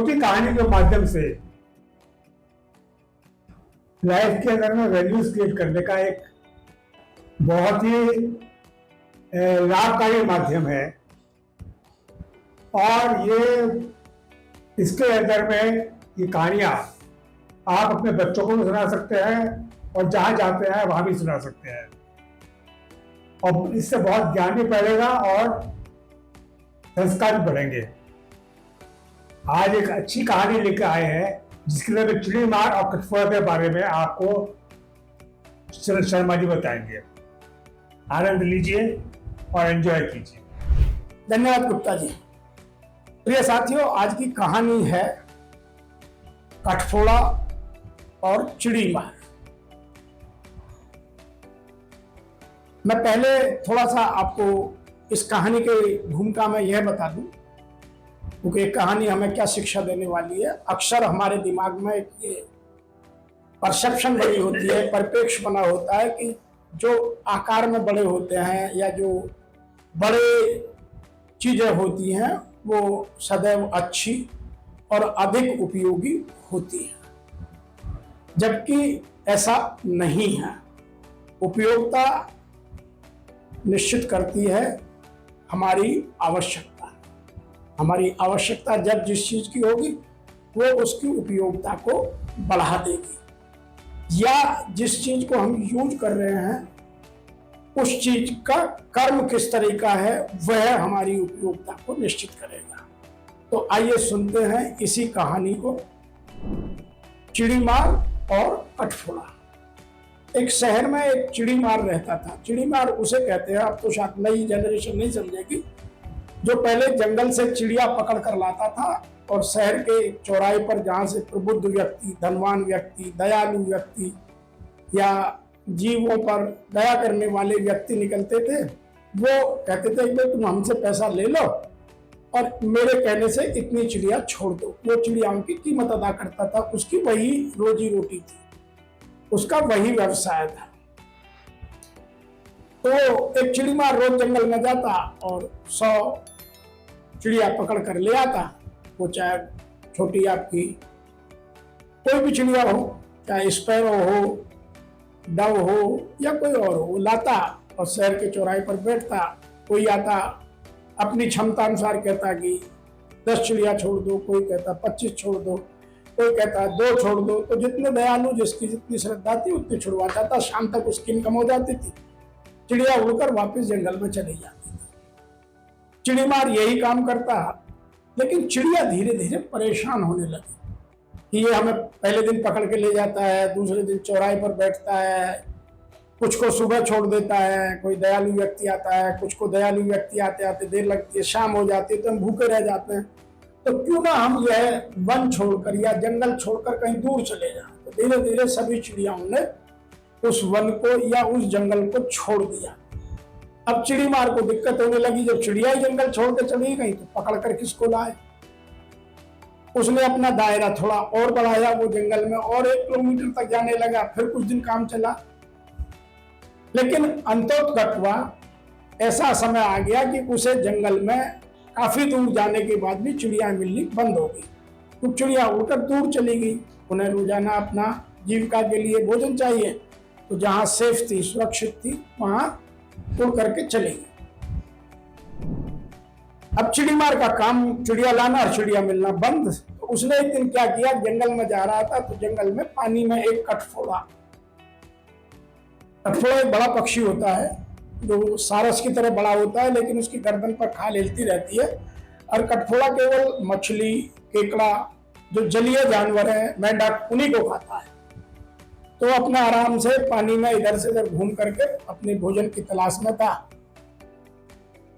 छोटी कहानी के माध्यम से लाइफ के अंदर में वैल्यूज क्रिएट करने का एक बहुत ही लाभकारी माध्यम है। और ये इसके अंदर में ये कहानियाँ आप अपने बच्चों को भी सुना सकते हैं और जहाँ जाते हैं वहाँ भी सुना सकते हैं, और इससे बहुत ज्ञान भी बढ़ेगा और संस्कार भी बढ़ेंगे। आज एक अच्छी कहानी लेकर आए हैं जिसके अंदर चिड़ी मार और कठफोड़ा के बारे में आपको शर्मा जी बताएंगे। आनंद लीजिए और एंजॉय कीजिए। धन्यवाद गुप्ता जी। प्रिय साथियों, आज की कहानी है कठफोड़ा और चिड़ी मार। मैं पहले थोड़ा सा आपको इस कहानी की भूमिका में यह बता दूं, क्योंकि एक कहानी हमें क्या शिक्षा देने वाली है। अक्सर हमारे दिमाग में एक परसेप्शन बनी होती है, परिप्रेक्ष्य बना होता है कि जो आकार में बड़े होते हैं या जो बड़े चीजें होती हैं वो सदैव अच्छी और अधिक उपयोगी होती है, जबकि ऐसा नहीं है। उपयोगिता निश्चित करती है हमारी आवश्यकता। हमारी आवश्यकता जब जिस चीज की होगी वो उसकी उपयोगिता को बढ़ा देगी, या जिस चीज को हम यूज कर रहे हैं उस चीज का कर्म किस तरीका है वह हमारी उपयोगिता को निश्चित करेगा। तो आइए सुनते हैं इसी कहानी को, चिड़ी मार और कठफोड़ा। एक शहर में एक चिड़ी मार रहता था। चिड़ी मार उसे कहते हैं, अब तो शायद नई जनरेशन नहीं समझेगी, जो पहले जंगल से चिड़िया पकड़ कर लाता था और शहर के चौराहे पर जहाँ से प्रबुद्ध व्यक्ति, धनवान व्यक्ति, दयालु व्यक्ति या जीवों पर दया करने वाले व्यक्ति निकलते थे, वो कहते थे कि तुम हमसे पैसा ले लो और मेरे कहने से इतनी चिड़िया छोड़ दो। वो चिड़ियाओं की कीमत अदा करता था, उसकी वही रोजी रोटी थी, उसका वही व्यवसाय था। तो एक चिड़ी मार रोज जंगल में जाता और 100 चिड़िया पकड़ कर ले आता। वो चाहे छोटी आपकी कोई भी चिड़िया हो, चाहे स्पैरो हो, डव हो या कोई और हो, लाता और शहर के चौराहे पर बैठता। कोई आता अपनी क्षमता अनुसार कहता कि 10 चिड़िया छोड़ दो, कोई कहता 25 छोड़ दो, कोई कहता 2 छोड़ दो। तो जितने दयालु जिसकी जितनी श्रद्धा थी उतनी छुड़वाता था। शाम तक उसकी इनकम हो जाती थी, चिड़िया उड़कर वापस जंगल में चली जाती थी। चिड़ी मार यही काम करता, लेकिन चिड़िया धीरे धीरे परेशान होने लगी कि ये हमें पहले दिन पकड़ के ले जाता है, दूसरे दिन चौराहे पर बैठता है, कुछ को सुबह छोड़ देता है, कोई दयालु व्यक्ति आता है, कुछ को दयालु व्यक्ति आते आते देर लगती है, शाम हो जाती है तो हम भूखे रह जाते हैं। तो क्यों ना हम यह वन छोड़कर या जंगल छोड़कर कहीं दूर चले जाएं। तो धीरे धीरे सभी चिड़ियाओं ने उस वन को या उस जंगल को छोड़ दिया। अब चिड़ी मार को दिक्कत होने लगी, जब चिड़िया ही जंगल छोड़ के चली गई तो पकड़ कर किसको लाए। उसने अपना दायरा थोड़ा और बढ़ाया, वो जंगल में और 1 किलोमीटर तक जाने लगा। फिर कुछ दिन काम चला, लेकिन अंततः ऐसा समय आ गया कि उसे जंगल में काफी दूर जाने के बाद भी चिड़िया मिलनी बंद हो गई। तो चिड़िया उड़कर दूर चली गई, उन्हें रोजाना अपना जीविका के लिए भोजन चाहिए, तो जहां सेफ थी, सुरक्षित थी, वहां उड़ करके चली गई। अब चिड़ी मार का काम चिड़िया लाना और चिड़िया मिलना बंद। तो उसने एक दिन क्या किया, जंगल में जा रहा था तो जंगल में पानी में एक कठफोड़ा एक बड़ा पक्षी होता है जो सारस की तरह बड़ा होता है, लेकिन उसकी गर्दन पर खाल हिलती रहती है। और कठफोड़ा केवल मछली, केकड़ा, जो जलीय जानवर है, मेंढक, उन्हीं को खाता है। तो अपना आराम से पानी में इधर से उधर घूम करके अपने भोजन की तलाश में था।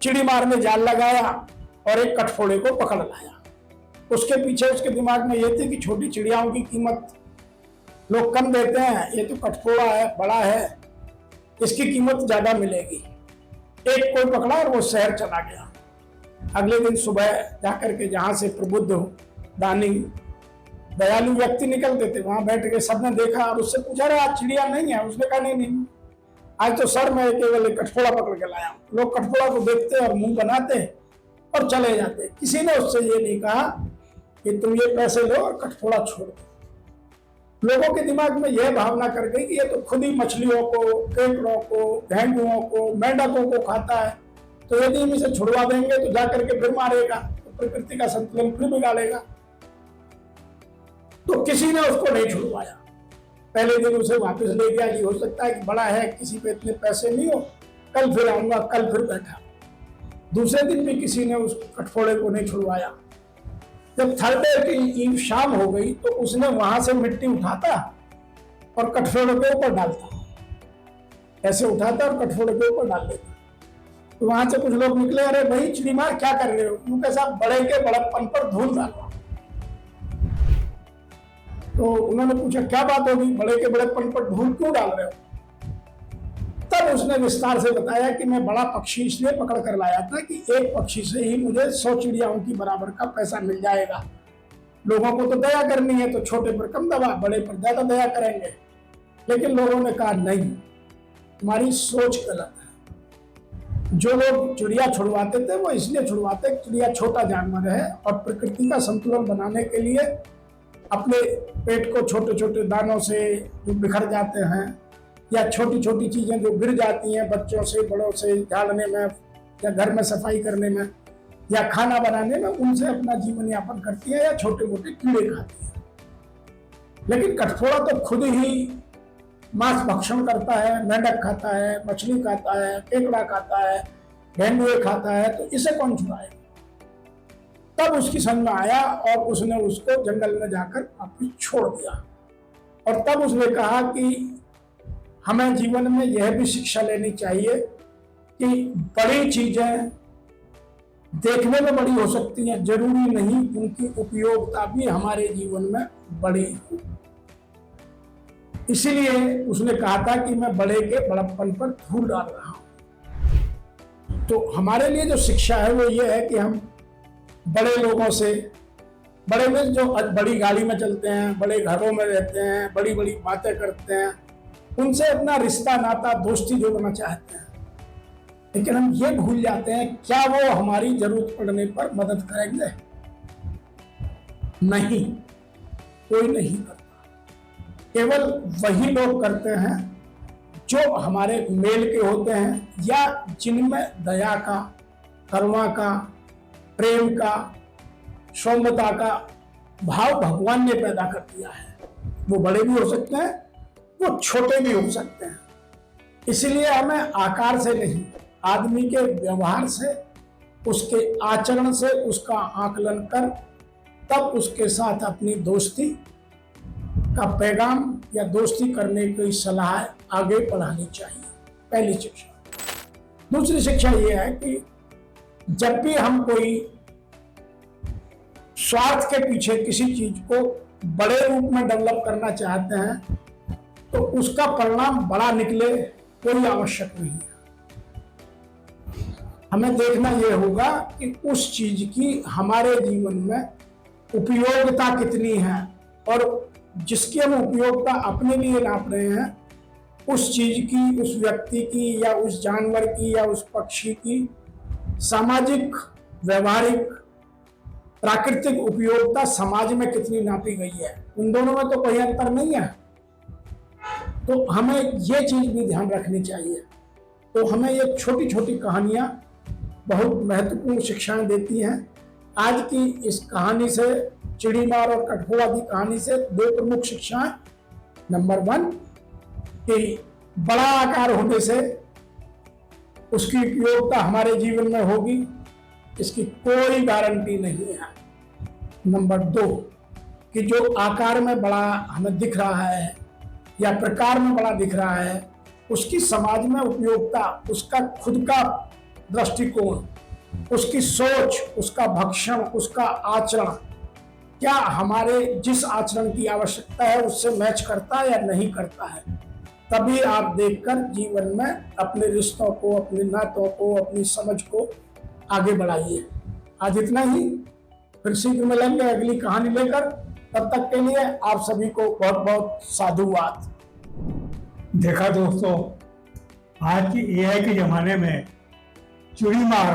चिड़ी मार ने जाल लगाया और एक कठफोड़े को पकड़ लाया। उसके पीछे उसके दिमाग में यह थी कि छोटी चिड़ियाओं की कीमत लोग कम देते हैं, ये तो कठफोड़ा है, बड़ा है, इसकी कीमत ज्यादा मिलेगी। एक कोई पकड़ा और वो शहर चला गया। अगले दिन सुबह जाकर के जहां से प्रबुद्ध दानी दयालु व्यक्ति निकलते थे वहां बैठ के सबने देखा और उससे पूछा, रहा आज चिड़िया नहीं है? उसने कहा नहीं, आज तो सर मैं केवल एक कठफोड़ा पकड़ के लाया हूं। लोग कठफोड़ा को देखते और मुंह बनाते और चले जाते। किसी ने उससे ये नहीं कहा कि तुम ये पैसे लो और कठफोड़ा छोड़ दो। लोगों के दिमाग में यह भावना कर गई कि ये तो खुद ही मछलियों को, केकड़ों को, घेंगुओं को, मेंढकों को खाता है, तो यदि हम इसे छुड़वा देंगे तो जाकर के फिर मारेगा, तो प्रकृति का संतुलन फिर बिगाड़ेगा। तो किसी ने उसको नहीं छुड़वाया। पहले दिन उसे वापस ले गया कि हो सकता है कि बड़ा है, किसी पे इतने पैसे नहीं हो, कल फिर आऊंगा, कल फिर बैठा। दूसरे दिन भी किसी ने उस कठफोड़े को नहीं छुड़वाया। जब थर्ड डे की शाम हो गई तो उसने वहां से मिट्टी उठाता और कठफोड़े के ऊपर डालता, ऐसे उठाता और कठफोड़े के ऊपर डाल देता। तो वहां से कुछ लोग निकले, अरे भाई चिड़ीमार क्या कर रहे हो? उनके साथ बड़े के बड़प्पन पर धूल डालो। तो उन्होंने पूछा क्या बात होगी, बड़े के बड़ेपन पर धूल क्यों डाल रहे हो? तब उसने विस्तार से बताया कि मैं बड़ा पक्षी इसलिए पकड़ कर लाया था कि एक पक्षी से ही मुझे 100 चिड़ियाओं की बराबर का पैसा मिल जाएगा। लोगों को तो दया करनी है तो छोटे पर कम दवा, बड़े पर ज्यादा दया करेंगे। लेकिन लोगों ने कहा नहीं, तुम्हारी सोच गलत है। जो लोग चिड़िया छुड़वाते थे वो इसलिए छुड़वाते, चिड़िया छोटा जानवर है और प्रकृति का संतुलन बनाने के लिए अपने पेट को छोटे छोटे दानों से जो बिखर जाते हैं, या छोटी छोटी चीजें जो गिर जाती हैं बच्चों से बड़ों से झाड़ने में, या घर में सफाई करने में, या खाना बनाने में, उनसे अपना जीवन यापन करती है, या छोटे मोटे कीड़े खाती है। लेकिन कठफोड़ा तो खुद ही मांस भक्षण करता है, मेंढक खाता है, मछली खाता है, केकड़ा खाता है, घेंगुए खाता है, तो इसे कौन छुड़ाएगा? तब उसकी समझ में आया और उसने उसको जंगल में जाकर वापस छोड़ दिया। और तब उसने कहा कि हमें जीवन में यह भी शिक्षा लेनी चाहिए कि बड़ी चीजें देखने में बड़ी हो सकती हैं, जरूरी नहीं उनकी उपयोगिता भी हमारे जीवन में बड़ी हो। इसीलिए उसने कहा था कि मैं बड़े के बड़प्पन पर धूल डाल रहा हूं। तो हमारे लिए जो शिक्षा है वो ये है कि हम बड़े लोगों से, बड़े में जो बड़ी गाड़ी में चलते हैं, बड़े घरों में रहते हैं, बड़ी बड़ी बातें करते हैं, उनसे अपना रिश्ता नाता दोस्ती जोड़ना चाहते हैं। लेकिन हम ये भूल जाते हैं क्या वो हमारी जरूरत पड़ने पर मदद करेंगे? नहीं, कोई नहीं करता। केवल वही लोग करते हैं जो हमारे मेल के होते हैं, या जिनमें दया का, करुणा का, प्रेम का, सौम्यता का भाव भगवान ने पैदा कर दिया है। वो बड़े भी हो सकते हैं, वो छोटे भी हो सकते हैं। इसलिए हमें आकार से नहीं, आदमी के व्यवहार से, उसके आचरण से उसका आकलन कर तब उसके साथ अपनी दोस्ती का पैगाम या दोस्ती करने की सलाह आगे बढ़ानी चाहिए। पहली शिक्षा। दूसरी शिक्षा यह है कि जब भी हम कोई स्वार्थ के पीछे किसी चीज को बड़े रूप में डेवलप करना चाहते हैं तो उसका परिणाम बड़ा निकले कोई आवश्यक नहीं है। हमें देखना यह होगा कि उस चीज की हमारे जीवन में उपयोगिता कितनी है, और जिसकी हम उपयोगिता अपने लिए नाप रहे हैं उस चीज की, उस व्यक्ति की, या उस जानवर की, या उस पक्षी की सामाजिक, व्यवहारिक, प्राकृतिक उपयोगिता समाज में कितनी नापी गई है। उन दोनों में तो कोई अंतर नहीं है। तो हमें ये चीज भी ध्यान रखनी चाहिए। तो हमें ये छोटी छोटी कहानियां बहुत महत्वपूर्ण शिक्षाएं देती हैं। आज की इस कहानी से, चिड़ीमार और कठफोड़ा की कहानी से, दो प्रमुख शिक्षाएं। नंबर 1 कि बड़ा आकार होने से उसकी उपयोगिता हमारे जीवन में होगी, इसकी कोई गारंटी नहीं है। नंबर 2 कि जो आकार में बड़ा हमें दिख रहा है या प्रकार में बड़ा दिख रहा है, उसकी समाज में उपयोगिता, उसका खुद का दृष्टिकोण, उसकी सोच, उसका भक्षण, उसका आचरण क्या हमारे जिस आचरण की आवश्यकता है उससे मैच करता है या नहीं करता है। तभी आप देखकर जीवन में अपने रिश्तों को, अपने नातों को, अपनी समझ को आगे बढ़ाइए। आज इतना ही, फिर शीघ्र मिलेंगे अगली कहानी लेकर। तब तक के लिए आप सभी को बहुत बहुत साधुवाद। देखा दोस्तों, आज की एआई के जमाने में चिड़ीमार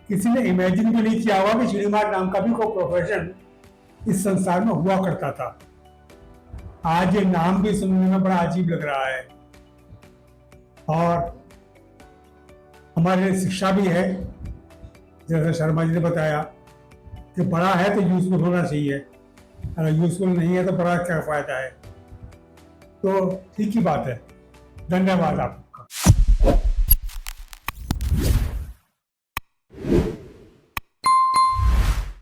किसी ने इमेजिन भी नहीं किया होगा कि चिड़ीमार नाम का भी कोई प्रोफेशन इस संसार में हुआ करता था। आज ये नाम भी सुनने में बड़ा अजीब लग रहा है। और हमारे लिए शिक्षा भी है, जैसा शर्मा जी ने बताया कि बड़ा है तो यूजफुल होना चाहिए, अगर यूजफुल नहीं है तो बड़ा क्या फायदा है। तो ठीक ही बात है। धन्यवाद आप।